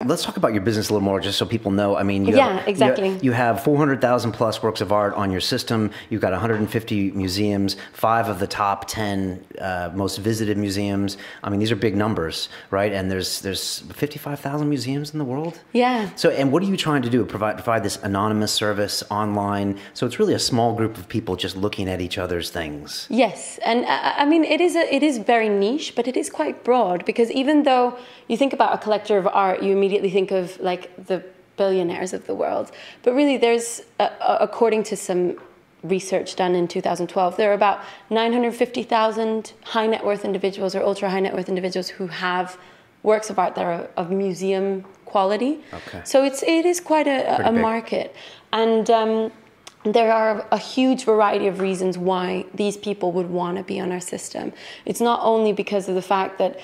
Let's talk about your business a little more, just so people know. I mean, exactly. You have 400,000 plus works of art on your system. You've got 150 museums, 5 of the top 10 most visited museums. I mean, these are big numbers, right? And there's 55,000 museums in the world. Yeah. So, and what are you trying to do? Provide this anonymous service online. So it's really a small group of people just looking at each other's things. Yes, and I mean, it is very niche, but it is quite broad, because even though you think about a collector of art, you immediately think of like the billionaires of the world. But really, there's, according to some research done in 2012, there are about 950,000 high net worth individuals or ultra high net worth individuals who have works of art that are of museum quality. Okay. So it is quite a market. And there are a huge variety of reasons why these people would want to be on our system. It's not only because of the fact that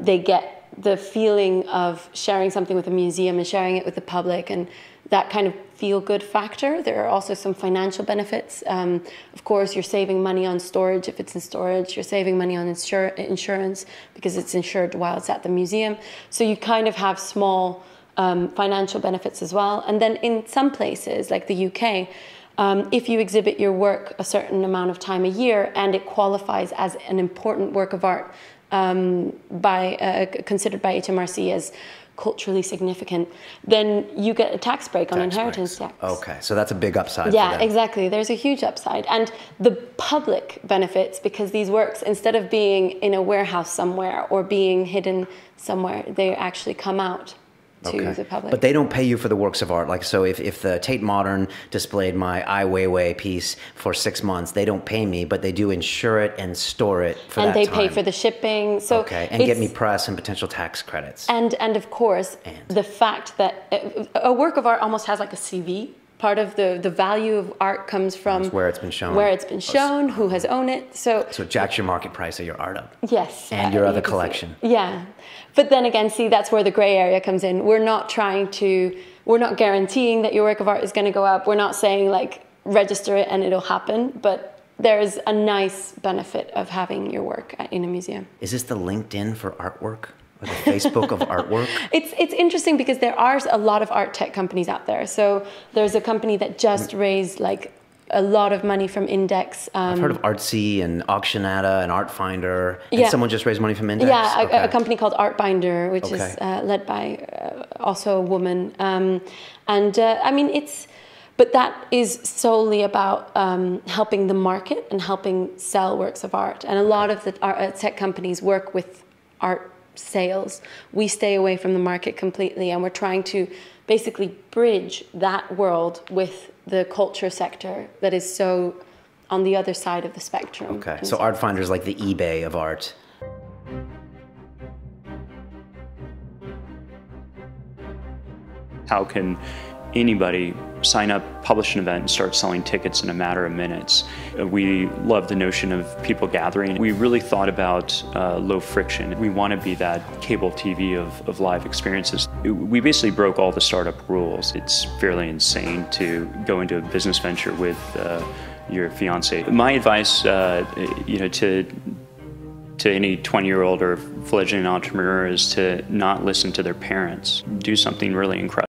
they get the feeling of sharing something with a museum and sharing it with the public and that kind of feel-good factor. There are also some financial benefits. Of course, you're saving money on storage if it's in storage. You're saving money on insurance because it's insured while it's at the museum. So you kind of have small financial benefits as well. And then in some places, like the UK, if you exhibit your work a certain amount of time a year and it qualifies as an important work of art considered by HMRC as culturally significant, then you get a tax break on inheritance tax. Okay, so that's a big upside. Yeah, for them. Exactly. There's a huge upside. And the public benefits, because these works, instead of being in a warehouse somewhere or being hidden somewhere, they actually come out to the public. But they don't pay you for the works of art. Like, so if the Tate Modern displayed my Ai Weiwei piece for 6 months, they don't pay me, but they do insure it and store it for that time. And they pay for the shipping. So and get me press and potential tax credits. And of course, the fact that a work of art almost has like a CV. Part of the value of art comes from where it's been shown, who has owned it. So it jacks your market price of your art up. Yes. And your other collection. Yeah. But then again, see, that's where the gray area comes in. We're not guaranteeing that your work of art is going to go up. We're not saying like register it and it'll happen, but there's a nice benefit of having your work in a museum. Is this the LinkedIn for artwork? Or the Facebook of artwork? It's interesting because there are a lot of art tech companies out there. So there's a company that just raised like a lot of money from Index. I've heard of Artsy and Auctionata and Artfinder. And someone just raised money from Index? Yeah, a company called Artbinder, which is led by also a woman. I mean, but that is solely about helping the market and helping sell works of art. And a lot of the art tech companies work with art sales. We stay away from the market completely, and we're trying to basically bridge that world with the culture sector that is so on the other side of the spectrum. Okay, so Artfinder is like the eBay of art. How can anybody sign up, publish an event, and start selling tickets in a matter of minutes? We love the notion of people gathering. We really thought about low friction. We want to be that cable TV of live experiences. We basically broke all the startup rules. It's fairly insane to go into a business venture with your fiance. My advice, to any 20-year-old or fledgling entrepreneur is to not listen to their parents. Do something really incredible.